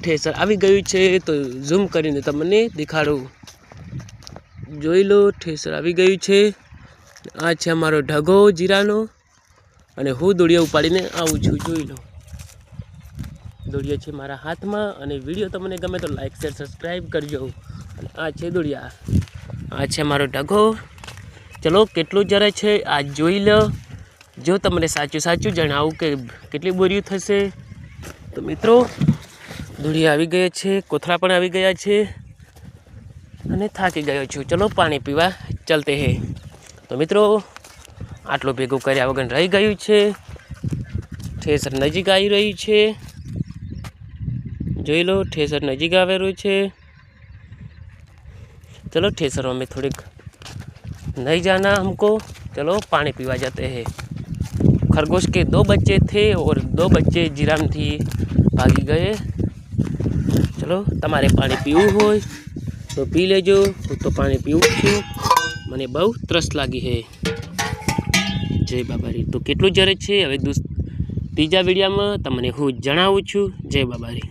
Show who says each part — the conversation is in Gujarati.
Speaker 1: ठेसर આવી ગયું છે તો ઝૂમ કરીને તમને દેખાડું। જોઈ લો ठेसर આવી ગયું છે। આ છે અમારો ઢગો જીરાનો અને હું દોડિયા ઉપાડીને આવું છું। જોઈ લો દોડિયા છે મારા હાથમાં અને વિડીયો તમને ગમે તો લાઈક શેર સબસ્ક્રાઇબ કરજો। અને આ છે દોડિયા, આ છે મારો ઢગો। ચલો કેટલું જરે છે આ જોઈ લો। જો તમને સાચું સાચું જણાવું કે કેટલી બોરીઓ થશે તો મિત્રો દોડિયા આવી ગયા છે, કોથળા પણ આવી ગયા છે અને થાકી ગયો છું। ચલો પાણી પીવા ચલતે હે। તો મિત્રો આટલું ભેગું કર્યા વગર રહી ગયું છે। ठेसर નજીક આવી રહી છે। જોઈ લો ठेसर नजीक आवे रही है। चलो ठेसरों में थोड़ी नहीं जाना हमको, चलो पानी पीवा जाते हैं। खरगोश के 2 बच्चे थे और 2 बच्चे जिराम थी भागी गए। चलो तमारे पानी पीवू हो तो पी लेजो। तो पानी पीवू छू, मने बहु तरस लागी है। जय बाबारी। तो केटलू जरे छे हवे तीजा वीडियो में तमने हूँ जणावुं छूं। जय बाबारी।